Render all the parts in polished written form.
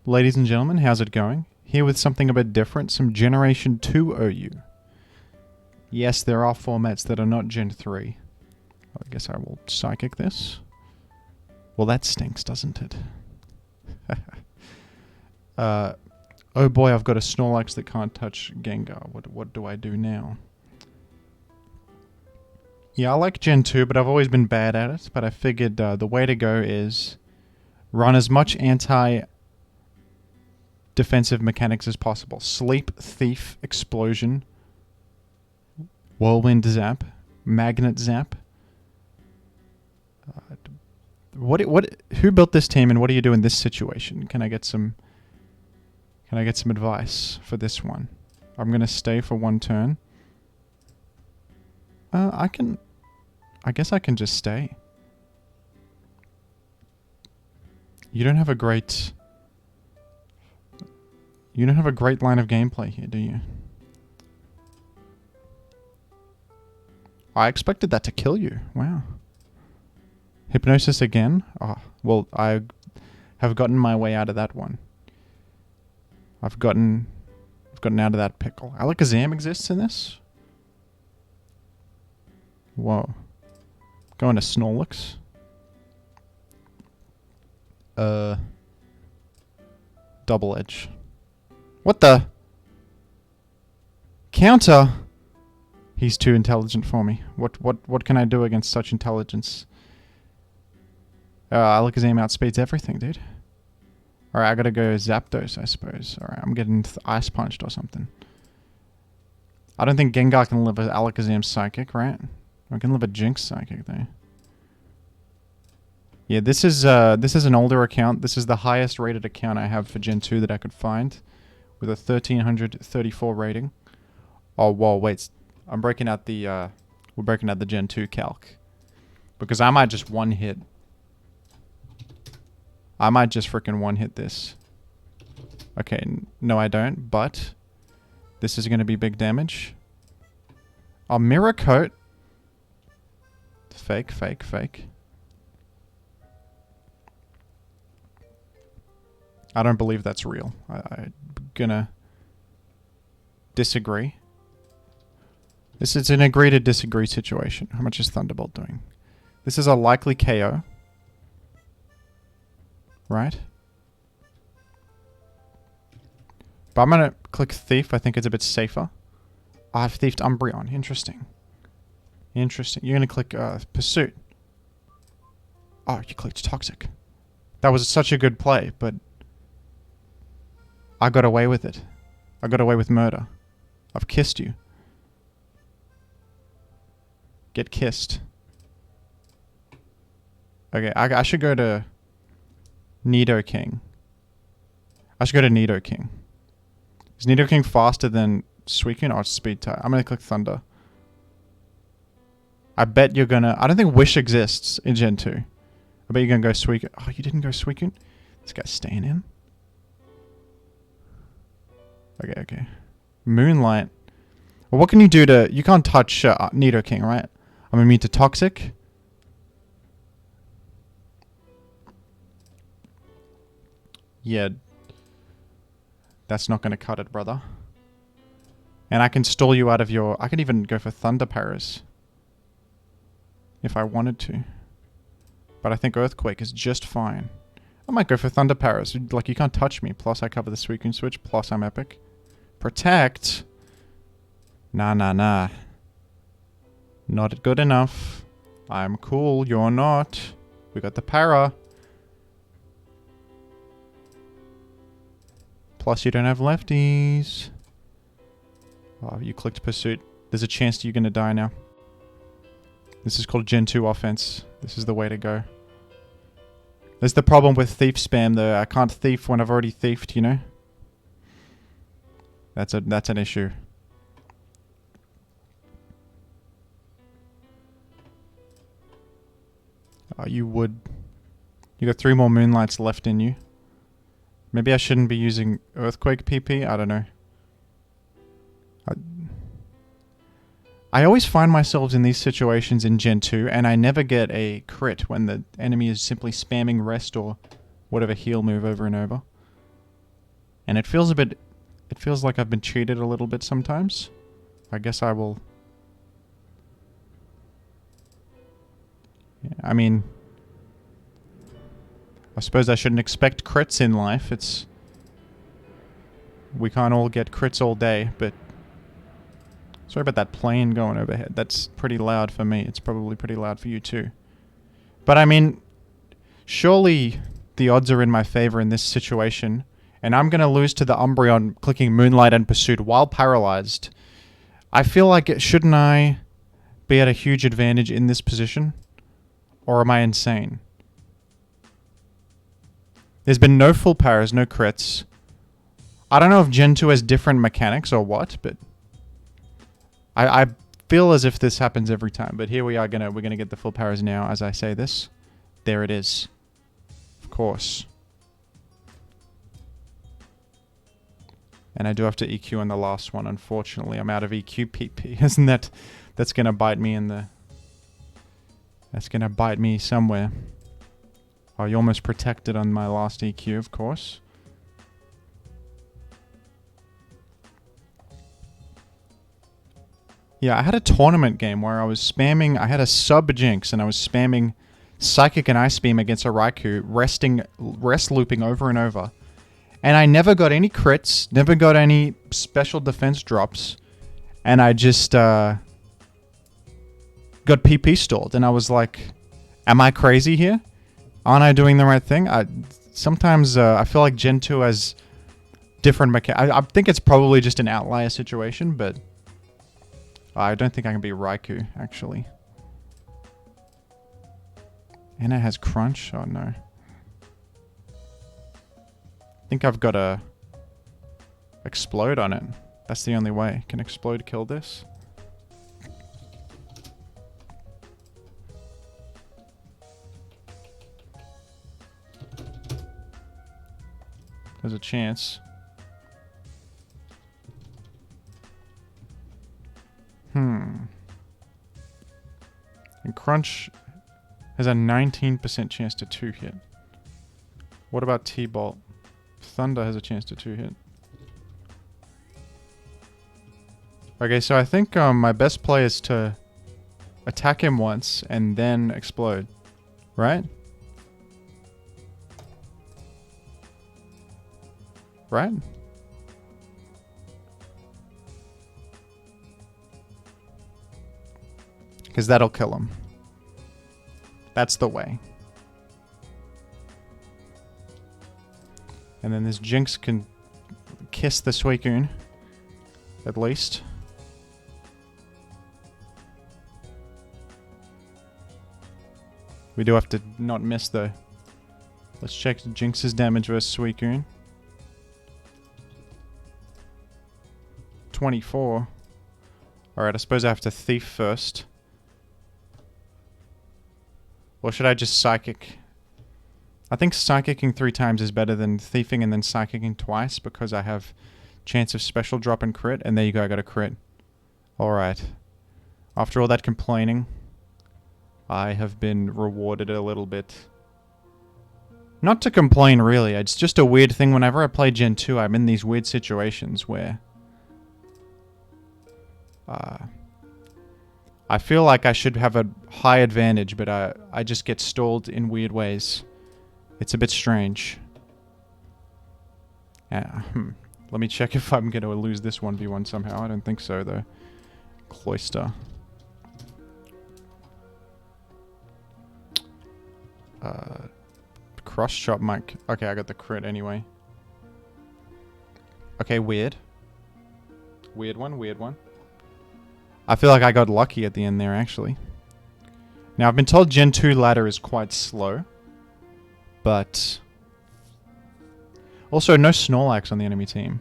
Ladies and gentlemen, how's it going? Here with something a bit different, some Generation 2 OU. Yes, there are formats that are not Gen 3. I guess I will psychic this. Well, that stinks, doesn't it? Oh boy, I've got a Snorlax that can't touch Gengar. What do I do now? Yeah, I like Gen 2, but I've always been bad at it. But I figured the way to go is run as much anti-defensive mechanics as possible. Sleep, Thief, Explosion, Whirlwind Zap, Magnet Zap. Who built this team and what do you do in this situation? Can I get some advice for this one? I'm gonna stay for one turn. I guess I can just stay. You don't have a great line of gameplay here, do you? I expected that to kill you. Wow. Hypnosis again? Oh, well, I have gotten my way out of that one. I've gotten out of that pickle. Alakazam exists in this? Whoa. Going to Snorlax. Double Edge. What the? Counter? He's too intelligent for me. What can I do against such intelligence? Alakazam outspeeds everything, dude. Alright, I gotta go Zapdos, I suppose. Alright, I'm getting Ice Punched or something. I don't think Gengar can live with Alakazam Psychic, right? I can live a Jinx Psychic, though. Yeah, this is an older account. This is the highest rated account I have for Gen 2 that I could find. With a 1334 rating. Oh, whoa, wait. I'm breaking out the, we're breaking out the Gen 2 calc. Because I might just one-hit. I might just freaking one-hit this. Okay, no I don't, but this is going to be big damage. Oh, Mirror Coat. Fake, fake, fake. I don't believe that's real. I'm gonna disagree. This is an agree to disagree situation. How much is Thunderbolt doing? This is a likely KO. Right? But I'm gonna click Thief. I think it's a bit safer. Oh, I've thiefed Umbreon. Interesting. Interesting. You're gonna click Pursuit. Oh, you clicked Toxic. That was such a good play, but I got away with it. I got away with murder. I've kissed you. Get kissed. Okay, I should go to Nidoking. I should go to Nidoking. Is Nidoking faster than Suicune or speed type? I'm gonna click Thunder. I bet you're gonna... I don't think Wish exists in Gen 2. I bet you're gonna go Suicune. Oh, you didn't go Suicune? This guy's staying in. Okay, okay. Moonlight. Well, what can you do to... You can't touch Nidoking, right? I'm immune to Toxic. Yeah. That's not going to cut it, brother. And I can stall you out of your... I can even go for Thunder Paras. If I wanted to. But I think Earthquake is just fine. I might go for Thunder Paras. Like, you can't touch me. Plus, I cover the Suicune switch. Plus, I'm epic. Protect. Nah, nah, nah. Not good enough. I'm cool. You're not. We got the para. Plus, you don't have lefties. Oh, you clicked Pursuit. There's a chance you're going to die now. This is called Gen 2 offense. This is the way to go. There's the problem with thief spam, though. I can't thief when I've already thiefed, you know? That's an issue. Oh, you would. You got 3 more Moonlights left in you. Maybe I shouldn't be using Earthquake PP? I don't know. I always find myself in these situations in Gen 2, and I never get a crit when the enemy is simply spamming Rest or whatever heal move over and over. And it feels a bit... It feels like I've been cheated a little bit sometimes. I guess I will... Yeah, I mean... I suppose I shouldn't expect crits in life. It's... We can't all get crits all day, but... Sorry about that plane going overhead. That's pretty loud for me. It's probably pretty loud for you too. But I mean... Surely the odds are in my favor in this situation. And I'm going to lose to the Umbreon clicking Moonlight and Pursuit while paralyzed. I feel like, shouldn't I be at a huge advantage in this position? Or am I insane? There's been no full paras, no crits. I don't know if Gen 2 has different mechanics or what, but... I feel as if this happens every time. But here we are, we're gonna get the full paras now as I say this. There it is. Of course. And I do have to EQ on the last one, unfortunately. I'm out of EQ PP. Isn't that... That's going to bite me in the... That's going to bite me somewhere. Oh, you almost protected on my last EQ, of course. Yeah, I had a tournament game where I was spamming... I had a sub-Jinx, and I was spamming Psychic and Ice Beam against a Raikou, rest looping over and over. And I never got any crits, never got any special defense drops, and I just got PP stalled. And I was like, am I crazy here? Aren't I doing the right thing? Sometimes I feel like Gen 2 has different mechanics. I think it's probably just an outlier situation, but I don't think I can beat Raikou, actually. And it has Crunch? Oh no. I think I've got to explode on it. That's the only way. Can explode kill this? There's a chance. And Crunch has a 19% chance to 2-hit. What about T-Bolt? Thunder has a chance to 2-hit. Okay, so I think my best play is to attack him once and then explode. Right? Right? Because that'll kill him. That's the way. And then this Jinx can kiss the Suicune. At least. We do have to not miss though. Let's check Jinx's damage versus Suicune. 24. Alright, I suppose I have to Thief first. Or should I just Psychic? I think Psychicking 3 times is better than Thiefing and then Psychicking twice because I have chance of special drop and crit. And there you go, I got a crit. Alright. After all that complaining, I have been rewarded a little bit. Not to complain, really. It's just a weird thing. Whenever I play Gen 2, I'm in these weird situations where... I feel like I should have a high advantage, but I just get stalled in weird ways. It's a bit strange. Let me check if I'm going to lose this 1v1 somehow. I don't think so, though. Cloister. Cross chop mic. Okay, I got the crit anyway. Okay, weird. Weird one, weird one. I feel like I got lucky at the end there, actually. Now, I've been told Gen 2 ladder is quite slow. But... also, no Snorlax on the enemy team.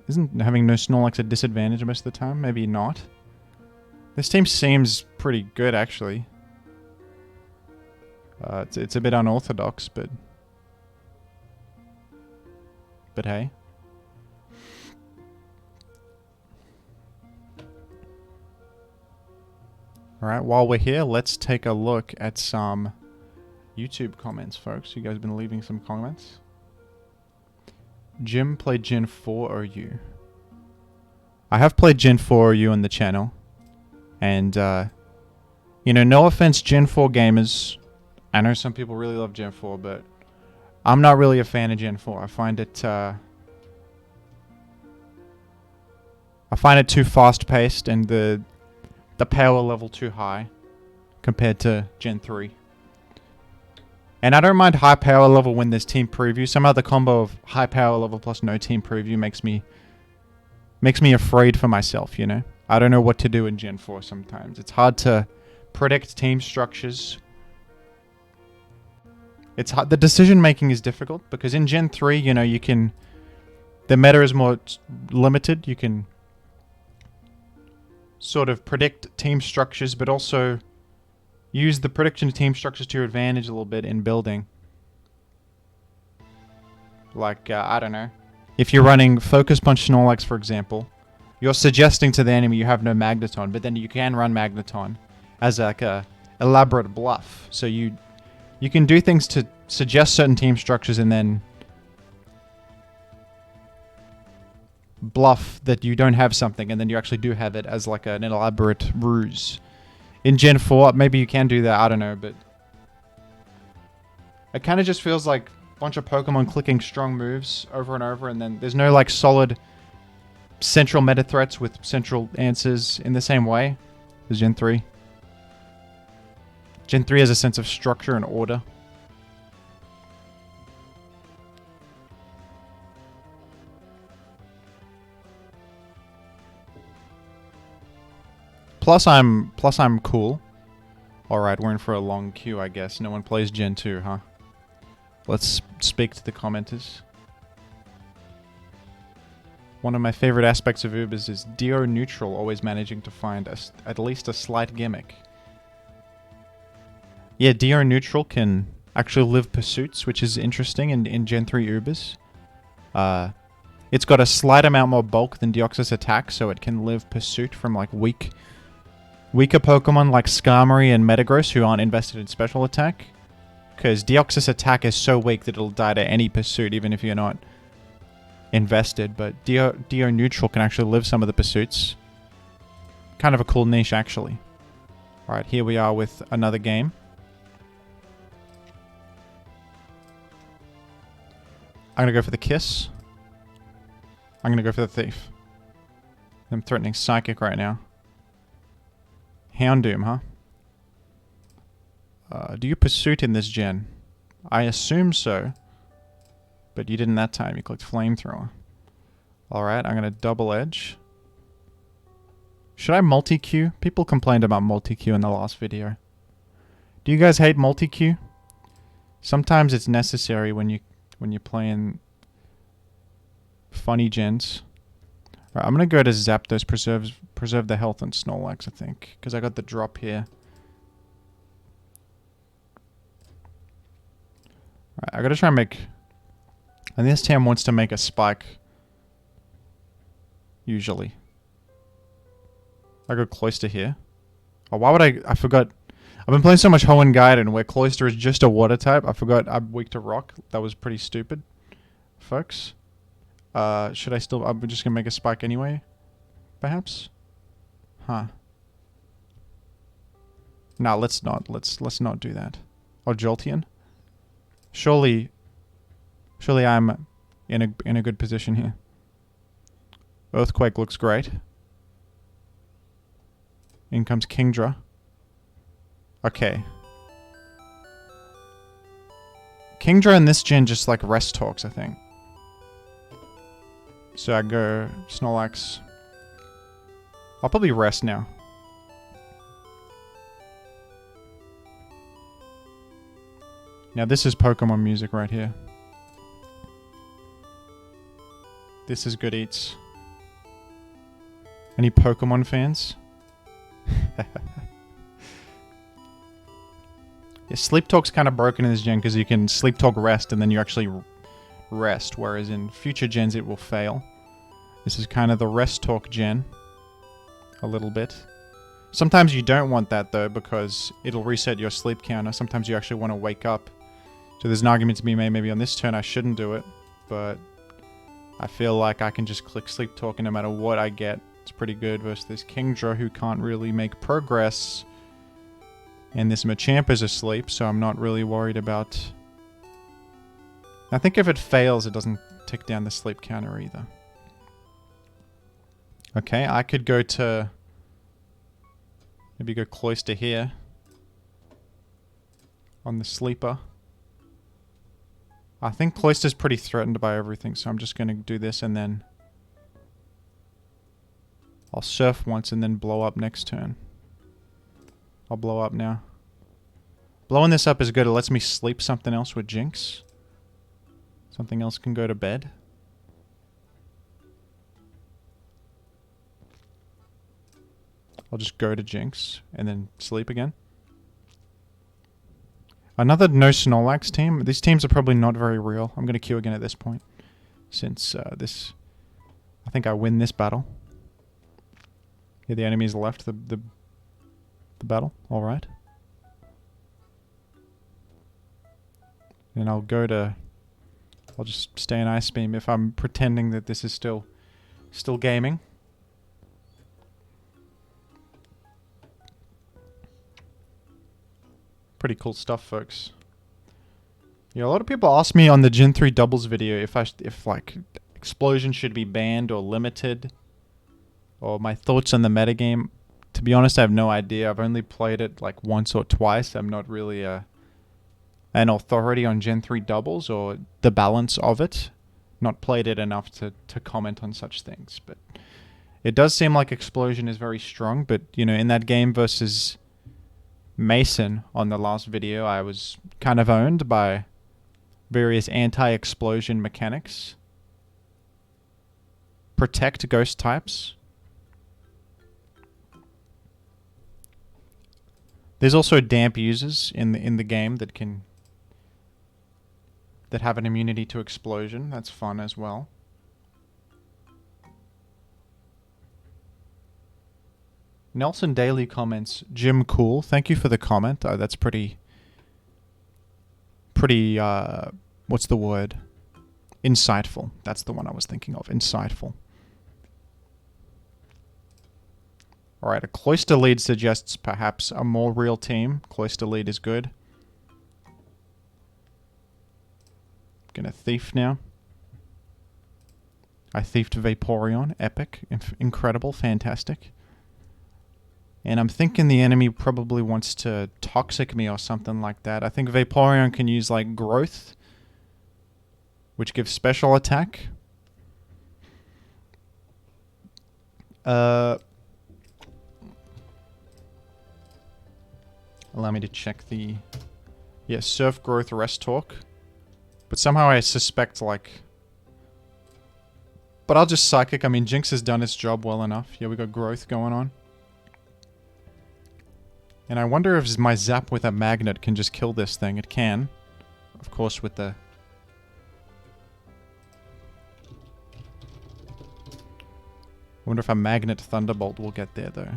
Isn't having no Snorlax a disadvantage most of the time? Maybe not. This team seems pretty good, actually. It's a bit unorthodox, but... but hey. Alright, while we're here, let's take a look at some YouTube comments, folks. You guys have been leaving some comments. Jim played Gen 4 OU. I have played Gen 4 OU on the channel. And, you know, no offense, Gen 4 gamers. I know some people really love Gen 4, but I'm not really a fan of Gen 4. I find it too fast-paced and the power level too high compared to Gen 3. And I don't mind high power level when there's team preview. Somehow the combo of high power level plus no team preview makes me afraid for myself, you know? I don't know what to do in Gen 4 sometimes. It's hard to predict team structures. It's hard. The decision making is difficult because in Gen 3, you know, the meta is more limited. You can sort of predict team structures, but also use the prediction of team structures to your advantage a little bit in building. Like, I don't know. If you're running Focus Punch Snorlax, for example, you're suggesting to the enemy you have no Magneton, but then you can run Magneton as like a elaborate bluff. So you can do things to suggest certain team structures and then bluff that you don't have something, and then you actually do have it as like an elaborate ruse. In Gen 4, maybe you can do that, I don't know, but it kind of just feels like a bunch of Pokemon clicking strong moves over and over, and then there's no like solid central meta threats with central answers in the same way as Gen 3. Gen 3 has a sense of structure and order. Plus I'm cool. Alright, we're in for a long queue, I guess. No one plays Gen 2, huh? Let's speak to the commenters. One of my favorite aspects of Ubers is Dio Neutral always managing to find at least a slight gimmick. Yeah, Dio Neutral can actually live pursuits, which is interesting in Gen 3 Ubers. It's got a slight amount more bulk than Deoxys Attack, so it can live pursuit from like weaker Pokemon like Skarmory and Metagross who aren't invested in special attack. Because Deoxys Attack is so weak that it'll die to any pursuit even if you're not invested. But Dio Neutral can actually live some of the pursuits. Kind of a cool niche actually. Alright, here we are with another game. I'm going to go for the Kiss. I'm going to go for the Thief. I'm threatening Psychic right now. Houndoom, huh? Do you Pursuit in this gen? I assume so. But you didn't that time. You clicked Flamethrower. Alright, I'm going to Double Edge. Should I multi-queue? People complained about multi-queue in the last video. Do you guys hate multi-queue? Sometimes it's necessary when you're playing funny gens. Right, I'm going to go to Zapdos, preserve the health on Snorlax, I think. Because I got the drop here. Right, I got to try and make... And this Tam wants to make a spike. Usually. I go Cloyster here. Oh, why would I forgot... I've been playing so much Hoenn Gaiden where Cloyster is just a water type. I forgot I'm weak to rock. That was pretty stupid. Folks. Should I still... I'm just gonna make a spike anyway. Perhaps? Huh. Nah, let's not. Let's not do that. Oh, Jolteon? Surely I'm in a good position here. Earthquake looks great. In comes Kingdra. Okay. Kingdra in this gen just like rest talks, I think. So I go Snorlax. I'll probably rest now. Now this is Pokemon music right here. This is good eats. Any Pokemon fans? Yeah, Sleep Talk's kind of broken in this gen because you can Sleep Talk rest and then you actually rest, whereas in future gens it will fail. This is kind of the rest talk gen. A little bit. Sometimes you don't want that though because it'll reset your sleep counter. Sometimes you actually want to wake up. So there's an argument to be made maybe on this turn I shouldn't do it, but I feel like I can just click Sleep Talk and no matter what I get, it's pretty good versus this Kingdra who can't really make progress. And this Machamp is asleep, so I'm not really worried about... I think if it fails, it doesn't tick down the sleep counter either. Okay, I could go to... maybe go Cloyster here. On the sleeper. I think Cloyster's pretty threatened by everything, so I'm just going to do this and then... I'll surf once and then blow up next turn. I'll blow up now. Blowing this up is good. It lets me sleep something else with Jinx. Something else can go to bed. I'll just go to Jinx and then sleep again. Another no Snorlax team. These teams are probably not very real. I'm going to queue again at this point. Since this... I think I win this battle. Yeah, the enemies left the battle. Alright. And I'll go to... I'll just stay in Ice Beam if I'm pretending that this is still gaming. Pretty cool stuff, folks. Yeah, a lot of people ask me on the Gen 3 doubles video if like explosion should be banned or limited, or my thoughts on the metagame. To be honest, I have no idea. I've only played it like once or twice. I'm not really an authority on Gen 3 doubles or the balance of it. Not played it enough to comment on such things, but it does seem like explosion is very strong. But you know, in that game versus Mason on the last video, I was kind of owned by various anti-explosion mechanics. Protect ghost types. There's also damp users in the game that have an immunity to explosion. That's fun as well. Nelson Daly comments, Jim cool. Thank you for the comment. That's pretty, what's the word? Insightful. That's the one I was thinking of. Insightful. Alright, a Cloyster lead suggests perhaps a more real team. Cloyster lead is good. Gonna Thief now. I thiefed Vaporeon. Epic. Incredible. Fantastic. And I'm thinking the enemy probably wants to Toxic me or something like that. I think Vaporeon can use, like, Growth, which gives special attack. Allow me to check the... Yeah, Surf, Growth, Rest Talk. But somehow I suspect, like... But I'll just Psychic. I mean, Jinx has done its job well enough. Yeah, we got Growth going on. And I wonder if my Zap with a Magnet can just kill this thing. It can. Of course, with the... I wonder if a Magnet Thunderbolt will get there, though.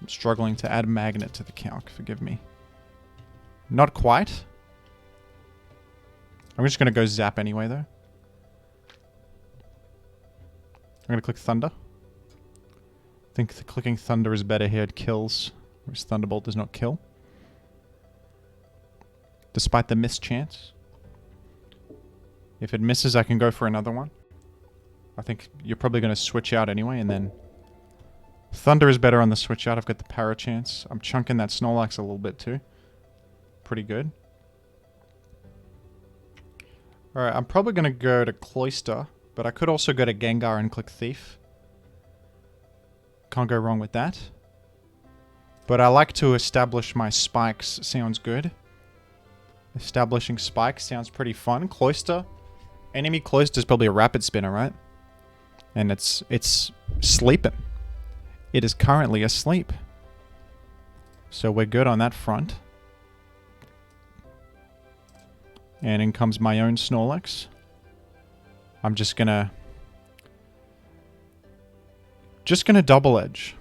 I'm struggling to add Magnet to the calc. Forgive me. Not quite. I'm just going to go Zap anyway, though. I'm going to click Thunder. I think clicking Thunder is better here. It kills, whereas Thunderbolt does not kill. Despite the miss chance. If it misses, I can go for another one. I think you're probably going to switch out anyway, and then... Thunder is better on the switch out. I've got the Para chance. I'm chunking that Snorlax a little bit too. Pretty good. Alright, I'm probably going to go to Cloyster, but I could also go to Gengar and click Thief. Can't go wrong with that. But I like to establish my spikes. Sounds good. Establishing spikes sounds pretty fun. Cloyster. Enemy Cloyster is probably a Rapid Spinner, right? And it's sleeping. It is currently asleep. So we're good on that front. And in comes my own Snorlax. I'm just gonna Double Edge.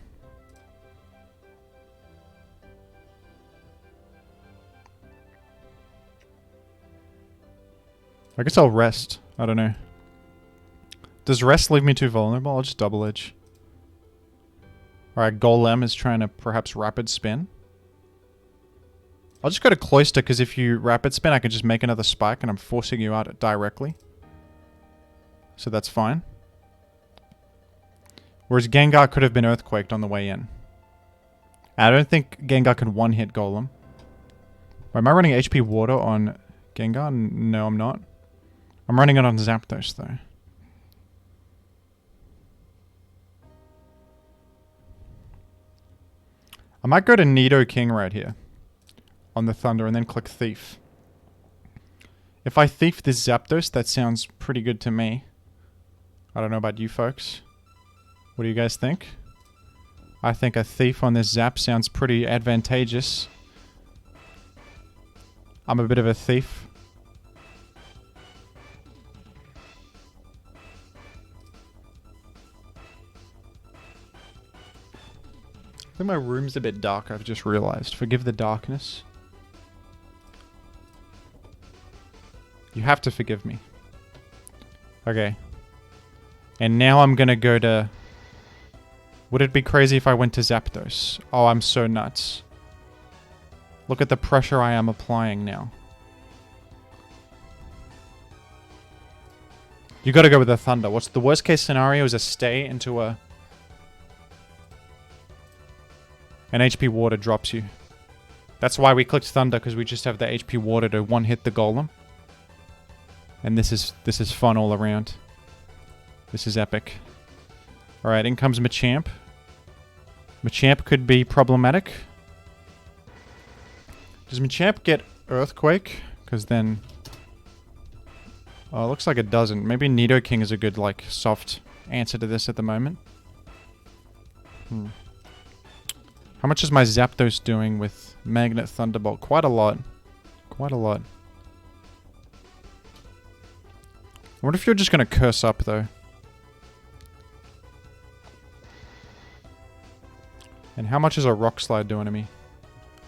I guess I'll rest. I don't know. Does rest leave me too vulnerable? I'll just double edge. Alright, Golem is trying to perhaps rapid spin. I'll just go to Cloister, because if you rapid spin, I can just make another spike, and I'm forcing you out directly. So that's fine. Whereas Gengar could have been Earthquaked on the way in. I don't think Gengar can one-hit Golem. Am I running HP Water on Gengar? No, I'm not. I'm running it on Zapdos, though. I might go to Nidoking right here. On the Thunder, and then click Thief. If I Thief this Zapdos, that sounds pretty good to me. I don't know about you folks. What do you guys think? I think a Thief on this Zap sounds pretty advantageous. I'm a bit of a thief. I think my room's a bit dark, I've just realized. Forgive the darkness. You have to forgive me. Okay. And now I'm gonna go to... Would it be crazy if I went to Zapdos? Oh, I'm so nuts. Look at the pressure I am applying now. You gotta go with the Thunder. What's the worst case scenario is a stay into a... An HP Water drops you. That's why we clicked Thunder, because we just have the HP Water to one-hit the Golem. And this is fun all around. This is epic. Alright, in comes Machamp. Machamp could be problematic. Does Machamp get Earthquake? Because then... Oh, it looks like it doesn't. Maybe Nidoking is a good, like, soft answer to this at the moment. How much is my Zapdos doing with Magnet Thunderbolt? Quite a lot. Quite a lot. I wonder if you're just going to curse up, though. And how much is a Rock Slide doing to me?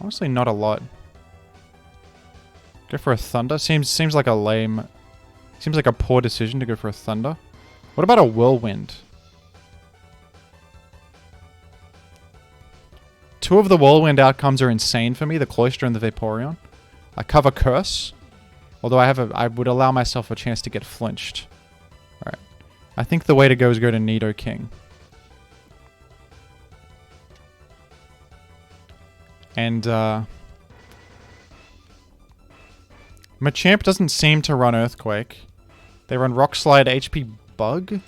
Honestly, not a lot. Go for a Thunder? Seems like a lame... Seems like a poor decision to go for a Thunder. What about a Whirlwind? Two of the Whirlwind outcomes are insane for me, the Cloister and the Vaporeon. I cover Curse. Although I would allow myself a chance to get flinched. Alright. I think the way to go is go to Nidoking. And, Machamp doesn't seem to run Earthquake. They run Rock Slide, HP Bug.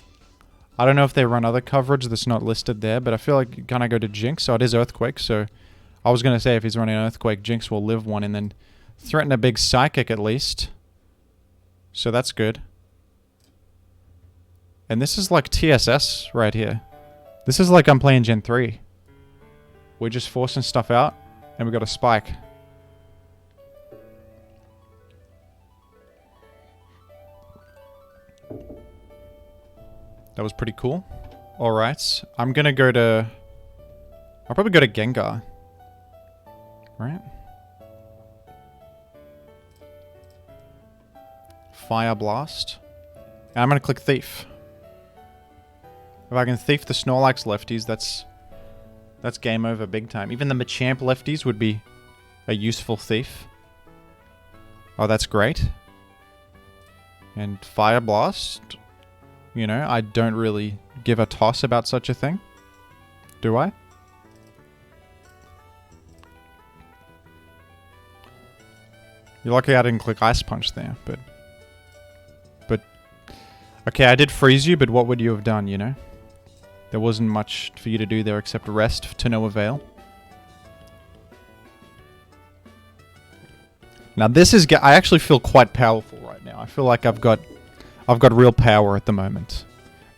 I don't know if they run other coverage that's not listed there, but I feel like can I go to Jinx? So it is Earthquake, so I was going to say if he's running Earthquake, Jinx will live one and then threaten a big Psychic at least. So that's good. And this is like TSS right here. This is like I'm playing Gen 3. We're just forcing stuff out, and we got a Spike. That was pretty cool. Alright, I'm gonna go to... I'll probably go to Gengar. Right? Fire Blast. And I'm gonna click Thief. If I can Thief the Snorlax lefties, that's game over big time. Even the Machamp lefties would be a useful Thief. Oh, that's great. And Fire Blast... You know, I don't really give a toss about such a thing. Do I? You're lucky I didn't click Ice Punch there, but... Okay, I did freeze you, but what would you have done, you know? There wasn't much for you to do there except rest to no avail. Now this is... I actually feel quite powerful right now. I feel like I've got real power at the moment.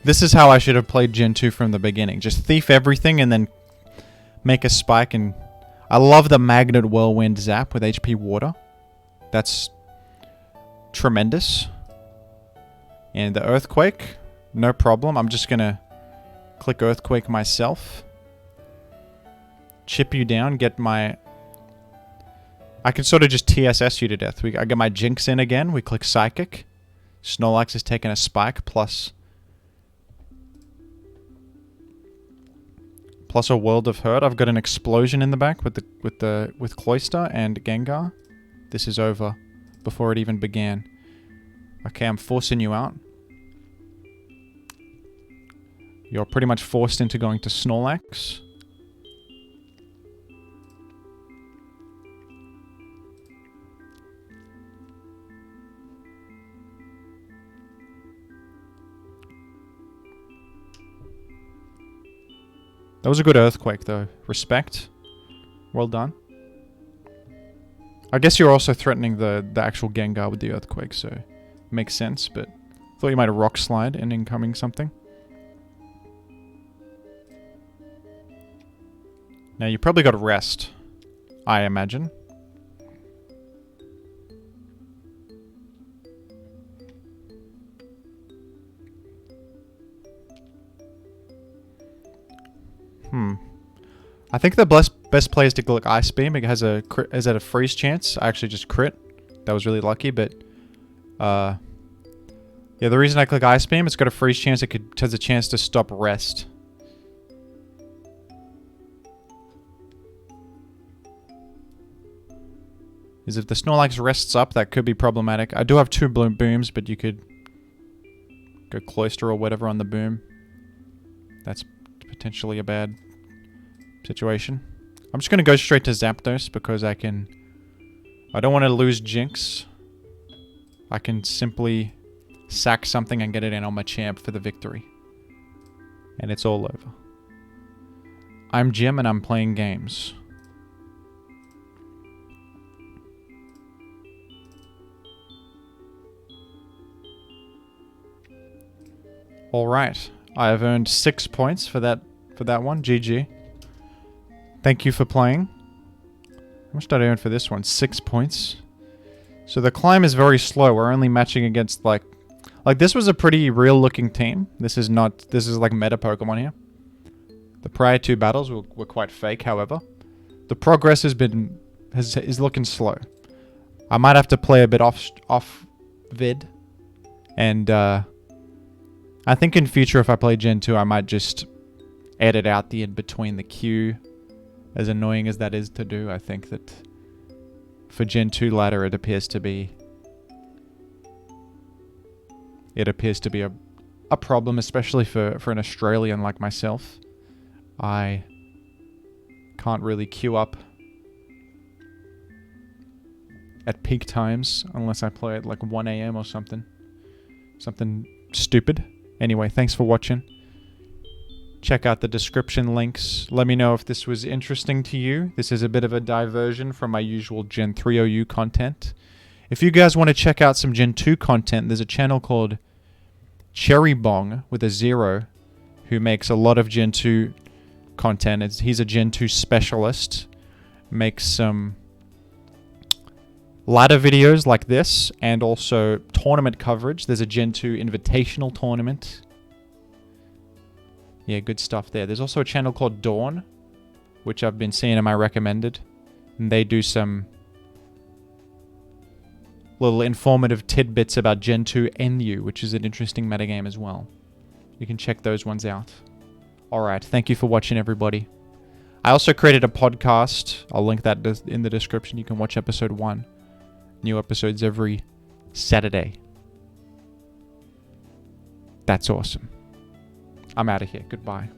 This is how I should have played Gen 2 from the beginning. Just Thief everything and then make a Spike. And I love the Magnet Whirlwind Zap with HP Water. That's tremendous. And the Earthquake, no problem. I'm just going to click Earthquake myself. Chip you down, get my... I can sort of just TSS you to death. I get my Jinx in again. We click Psychic. Snorlax is taking a Spike plus plus a World of Hurt. I've got an explosion in the back with Cloister and Gengar. This is over before it even began. Okay, I'm forcing you out. You're pretty much forced into going to Snorlax. That was a good Earthquake, though. Respect. Well done. I guess you're also threatening the actual Gengar with the Earthquake, so makes sense, but thought you might have Rock Slide and incoming something. Now, you probably got to rest, I imagine. I think the best play is to click Ice Beam. It has a freeze chance. I actually just crit. That was really lucky, but yeah, the reason I click Ice Beam, it's got a freeze chance. It has a chance to stop rest. Is if the Snorlax rests up, that could be problematic. I do have 2 booms, but you could go Cloister or whatever on the boom. That's potentially a bad situation. I'm just going to go straight to Zapdos because I don't want to lose Jinx. I can simply sack something and get it in on my champ for the victory. And it's all over. I'm Jim and I'm playing games. Alright. I have earned 6 points for that one. GG. Thank you for playing. How much did I earn for this one? 6 points. So the climb is very slow. We're only matching against like this was a pretty real looking team. This is like meta Pokemon here. The prior 2 battles were quite fake, however. The progress is looking slow. I might have to play a bit off vid. And I think in future if I play Gen 2 I might just edit out the in between the queue. As annoying as that is to do, I think that for Gen 2 ladder it appears to be a problem, especially for an Australian like myself. I can't really queue up at peak times unless I play at like 1 AM or something. Something stupid. Anyway, thanks for watching. Check out the description links. Let me know if this was interesting to you. This is a bit of a diversion from my usual Gen 3 OU content. If you guys want to check out some Gen 2 content, there's a channel called Cherry Bong with a 0 who makes a lot of Gen 2 content. He's a Gen 2 specialist. Makes some ladder videos like this and also tournament coverage. There's a Gen 2 invitational tournament. Yeah, good stuff there. There's also a channel called Dawn, which I've been seeing in my recommended. And they do some little informative tidbits about Gen 2 NU, which is an interesting metagame as well. You can check those ones out. Alright, thank you for watching, everybody. I also created a podcast. I'll link that in the description. You can watch episode 1. New episodes every Saturday. That's awesome. I'm out of here. Goodbye.